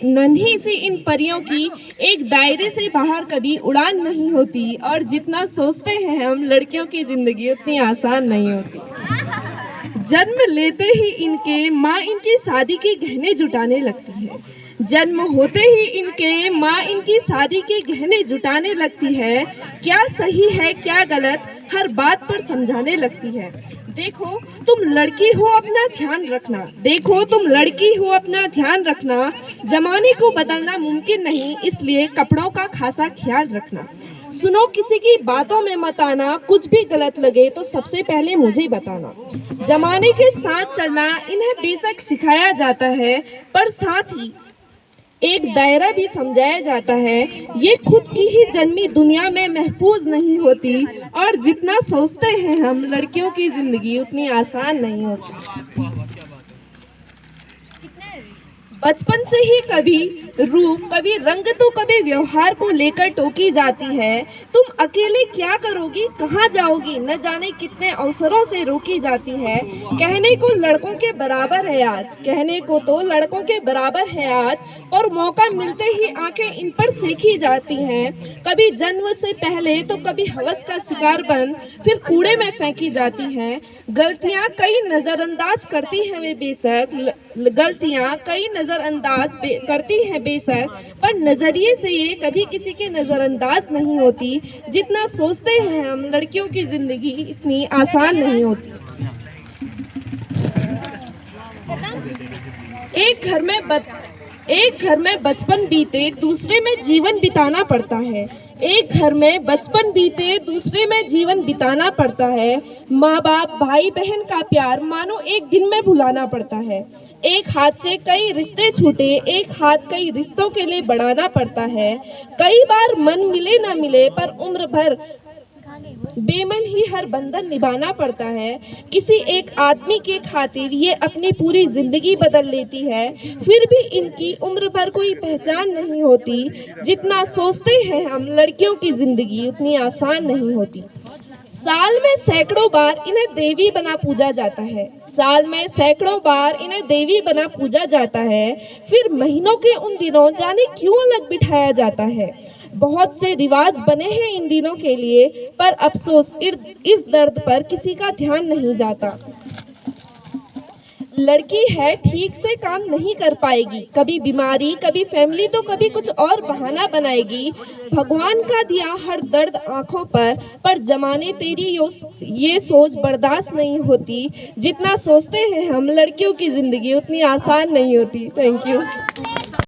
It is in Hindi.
नन्ही सी इन परियों की एक दायरे से बाहर कभी उड़ान नहीं होती, और जितना सोचते हैं हम लड़कियों की जिंदगी उतनी आसान नहीं होती। जन्म लेते ही इनके माँ इनकी शादी के गहने जुटाने लगती है। जन्म होते ही इनके माँ इनकी शादी के गहने जुटाने लगती है। क्या सही है क्या गलत हर बात पर समझाने लगती है। देखो तुम लड़की हो अपना ध्यान रखना, देखो तुम लड़की हो अपना ध्यान रखना, जमाने को बदलना मुमकिन नहीं, इसलिए कपड़ों का खासा ख्याल रखना। सुनो किसी की बातों में मत आना, कुछ भी गलत लगे तो सबसे पहले मुझे बताना। जमाने के साथ चलना इन्हें बेशक सिखाया जाता है, पर साथ ही एक दायरा भी समझाया जाता है। ये खुद की ही जन्मी दुनिया में महफूज नहीं होती, और जितना सोचते हैं हम लड़कियों की जिंदगी उतनी आसान नहीं होती। बचपन से ही कभी रूप कभी रंग तो कभी व्यवहार को लेकर टोकी जाती है। तुम अकेले क्या करोगी कहाँ जाओगी, न जाने कितने अवसरों से रोकी जाती है। कहने को लड़कों के बराबर है आज, कहने को तो लड़कों के बराबर है आज, और मौका मिलते ही आंखें इन पर सेकी जाती हैं। कभी जन्म से पहले तो कभी हवस का शिकार बन फिर कूड़े में फेंकी जाती हैं। गलतियां कई नजरअंदाज करती हैं वे बेशक, गलतियां कई नजरअंदाज करती हैं बेशक, पर नजरिए से ये कभी किसी के नजरअंदाज नहीं होती। जितना सोचते हैं हम लड़कियों की जिंदगी इतनी आसान नहीं होती। एक घर में बचपन बीते दूसरे में जीवन बिताना पड़ता है। एक घर में बचपन बीते दूसरे में जीवन बिताना पड़ता है। माँ बाप भाई बहन का प्यार मानो एक दिन में भुलाना पड़ता है। एक हाथ से कई रिश्ते छूटे, एक हाथ कई रिश्तों के लिए बढ़ाना पड़ता है। कई बार मन मिले ना मिले, पर उम्र भर बेमन ही हर बंधन निभाना पड़ता है। किसी एक आदमी के खातिर ये अपनी पूरी जिंदगी बदल लेती है, फिर भी इनकी उम्र भर कोई पहचान नहीं होती। जितना सोचते हैं हम लड़कियों की जिंदगी उतनी आसान नहीं होती। साल में सैकड़ों बार इन्हें देवी बना पूजा जाता है, साल में सैकड़ों बार इन्हें देवी बना पूजा जाता है। फिर महीनों के उन दिनों जाने क्यों अलग बिठाया जाता है। बहुत से रिवाज बने हैं इन दिनों के लिए, पर अफसोस इस दर्द पर किसी का ध्यान नहीं जाता। लड़की है ठीक से काम नहीं कर पाएगी, कभी बीमारी कभी फैमिली तो कभी कुछ और बहाना बनाएगी। भगवान का दिया हर दर्द आंखों पर जमाने तेरी ये सोच बर्दाश्त नहीं होती। जितना सोचते हैं हम लड़कियों की जिंदगी उतनी आसान नहीं होती। Thank you.